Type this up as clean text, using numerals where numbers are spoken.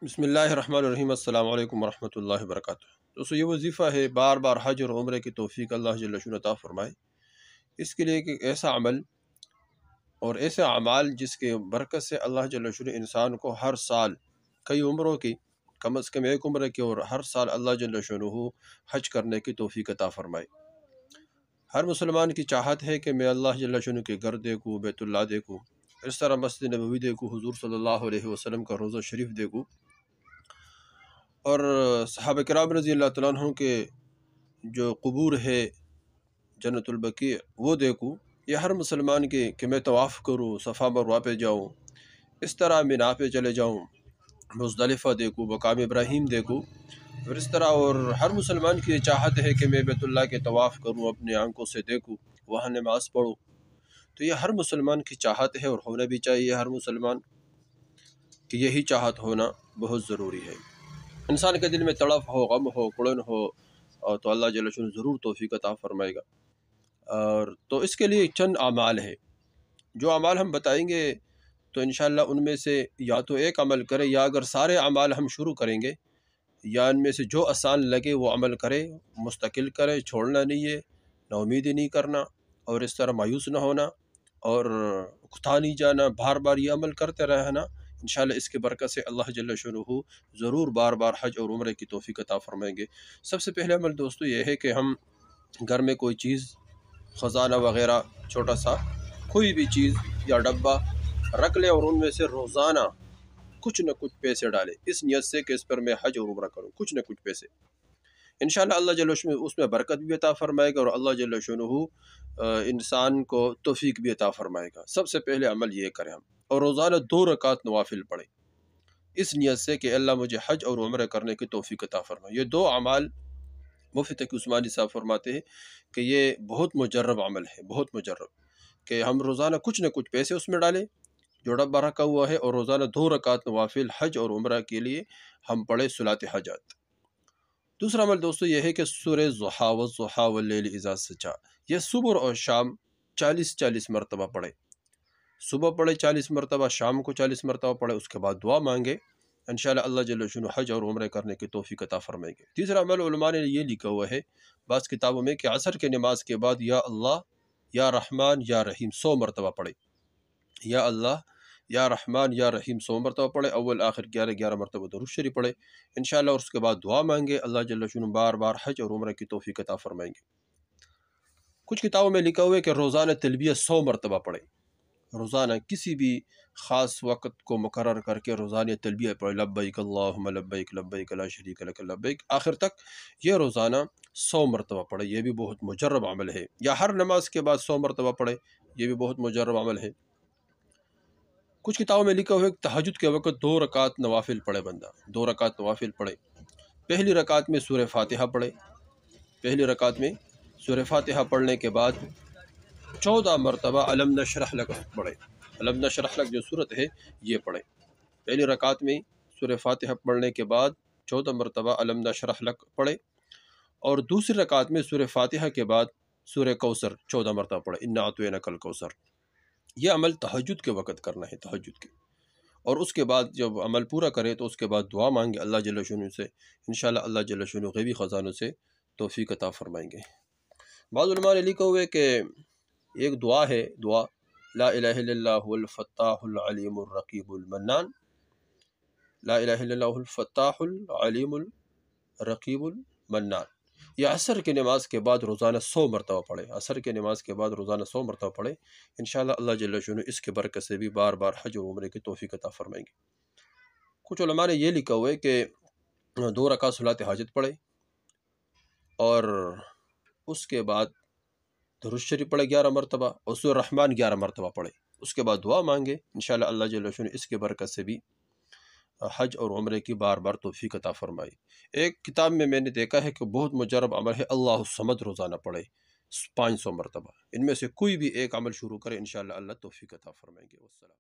بسم اللہ الرحمن الرحیم۔ السلام علیکم ورحمۃ اللہ وبرکاتہ۔ دوستو یہ وظیفہ ہے بار بار حج اور عمرے کی توفیق اللہ جل شانہ عطا فرمائے۔ اس کے لیے کہ ایسا عمل اور ایسے اعمال جس کے برکت سے اللہ جل شانہ انسان کو ہر سال کئی عمروں کی کم از کم ایک عمرے کی اور ہر سال اللہ جل شانہ حج کرنے کی توفیق عطا فرمائے۔ ہر مسلمان کی چاہت ہے کہ میں اللہ جل شانہ کے گھر دیکھوں، بیت اللہ دیکھوں، اس طرح مسجد نبوی دیکھوں، حضور صلی اللہ علیہ وسلم کا روضہ شریف دیکھوں، اور صحابہ کرام رضی اللہ تعالیٰ عنہ کے جو قبور ہے جنت البقیع وہ دیکھوں۔ یہ ہر مسلمان کی کہ میں طواف کروں، صفا مروہ پہ جاؤں، اس طرح مینا پہ چلے جاؤں، مزدلفہ دیکھوں، مقام ابراہیم دیکھوں، اور اس طرح اور ہر مسلمان کی یہ چاہت ہے کہ میں بیت اللہ کے طواف کروں، اپنے آنکھوں سے دیکھوں، وہاں نماز پڑھوں۔ تو یہ ہر مسلمان کی چاہت ہے اور ہونا بھی چاہیے ہر مسلمان کی یہی چاہت ہونا بہت ضروری ہے۔ انسان کے دل میں تڑپ ہو، غم ہو، کڑن ہو، اور تو اللہ جل شانہ ضرور توفیق عطا فرمائے گا۔ اور تو اس کے لیے چند اعمال ہے جو اعمال ہم بتائیں گے، تو انشاءاللہ ان میں سے یا تو ایک عمل کرے، یا اگر سارے اعمال ہم شروع کریں گے یا ان میں سے جو آسان لگے وہ عمل کرے، مستقل کرے، چھوڑنا نہیں ہے، نا امیدی نہیں کرنا، اور اس طرح مایوس نہ ہونا اور اکتا نہیں جانا، بار بار یہ عمل کرتے رہنا۔ انشاءاللہ اس کے برکت سے اللہ جل شانہ ضرور بار بار حج اور عمرے کی توفیق عطا فرمائیں گے۔ سب سے پہلے عمل دوستو یہ ہے کہ ہم گھر میں کوئی چیز، خزانہ وغیرہ، چھوٹا سا کوئی بھی چیز یا ڈبہ رکھ لیں اور ان میں سے روزانہ کچھ نہ کچھ پیسے ڈالیں، اس نیت سے کہ اس پر میں حج اور عمرہ کروں، کچھ نہ کچھ پیسے۔ انشاءاللہ اللہ جل شانہ اس میں برکت بھی عطا فرمائے گا اور اللہ جل شانہ انسان کو توفیق بھی عطا فرمائے گا۔ سب سے پہلے عمل یہ کریں ہم، اور روزانہ 2 رکعت نوافل پڑھیں، اس نیت سے کہ اللہ مجھے حج اور عمرہ کرنے کی توفیق عطا فرمائے۔ یہ 2 اعمال مفتی تقی عثمانی صاحب فرماتے ہیں کہ یہ بہت مجرب عمل ہے، بہت مجرب، کہ ہم روزانہ کچھ نہ کچھ پیسے اس میں ڈالیں جو ڈبہ رکھا ہوا ہے، اور روزانہ 2 رکعت نوافل حج اور عمرہ کے لیے ہم پڑھیں صلاۃ حاجات۔ دوسرا عمل دوستو یہ ہے کہ سورہ ضحیٰ والضحیٰ واللیل اذا سجیٰ، یہ صبح اور شام 40 مرتبہ پڑھیں۔ صبح پڑھے 40 مرتبہ، شام کو 40 مرتبہ پڑھے، اس کے بعد دعا مانگے، انشاءاللہ اللہ جل شانہ حج اور عمرہ کرنے کی توفیق عطا فرمائیں گے۔ تیسرا عمل علماء نے یہ لکھا ہوا ہے بعض کتابوں میں کہ عصر کے نماز کے بعد یا اللہ یا رحمان یا رحیم 100 مرتبہ پڑھے، یا اللہ یا رحمان یا رحیم 100 مرتبہ پڑھے، اول آخر 11 مرتبہ درود شریف پڑھے انشاءاللہ، اور اس کے بعد دعا مانگے، اللہ جل شانہ بار بار حج اور عمرہ کی توفیق عطا فرمائیں گے۔ کچھ کتابوں میں لکھا ہوا ہے کہ روزانہ تلبیہ 100 مرتبہ پڑھے، روزانہ کسی بھی خاص وقت کو مقرر کر کے روزانہ تلبیہ پڑھے، لبیک اللہم لبیک لبیک لا شریک لک لبیک، آخر تک یہ روزانہ 100 مرتبہ پڑھے۔ یہ بھی بہت مجرب عمل ہے، یا ہر نماز کے بعد 100 مرتبہ پڑھے، یہ بھی بہت مجرب عمل ہے۔ کچھ کتابوں میں لکھا ہوا ہے کہ تہجد کے وقت 2 رکعت نوافل پڑھے، بندہ 2 رکعت نوافل پڑھے، پہلی رکعت میں سورہ فاتحہ پڑھے، پہلی رکعت میں سورہ فاتحہ پڑھنے کے بعد 14 مرتبہ علم نشرح لک پڑھے، علم نشرح لک جو صورت ہے یہ پڑھے۔ پہلی رکعت میں سورہ فاتحہ پڑھنے کے بعد 14 مرتبہ علم نشرح لک پڑھے، اور دوسری رکعت میں سورہ فاتحہ کے بعد سورہ کوثر 14 مرتبہ پڑھے، انا اعطیناک الکوثر۔ یہ عمل تہجد کے وقت کرنا ہے، تہجد کے، اور اس کے بعد جب عمل پورا کرے تو اس کے بعد دعا مانگے اللہ جل شانہ سے، انشاءاللہ اللہ جل شانہ غیبی خزانوں سے توفیق عطا فرمائیں گے۔ بعض علماء نے لکھا ہوئے کہ ایک دعا ہے، دعا لا الہ الا اللہ الفتاح العلیم الرقیب المنان، لا الہ الا اللہ الفتاح العلیم الرقیب المنان، یہ عصر کی نماز کے بعد روزانہ 100 مرتبہ پڑھے، عصر کی نماز کے بعد روزانہ 100 مرتبہ پڑھے، انشاءاللہ اللہ جل شانہ اس کے برکت سے بھی بار بار حج اور عمرے کی توفیق عطا فرمائیں گے۔ کچھ علماء نے یہ لکھا ہوا ہے کہ 2 رکعت صلاۃ حاجت پڑھے، اور اس کے بعد درود شریف پڑھے 11 مرتبہ، اور سورہ رحمان 11 مرتبہ پڑھے، اس کے بعد دعا مانگے، انشاءاللہ اللہ جل شانہ اس کے برکت سے بھی حج اور عمرے کی بار بار توفیق عطا فرمائی۔ ایک کتاب میں نے دیکھا ہے کہ بہت مجرب عمل ہے، اللہ الصمد روزانہ پڑھے 500 مرتبہ، ان میں سے کوئی بھی ایک عمل شروع کرے انشاءاللہ اللہ توفیق عطا فرمائیں گے۔ والسلام۔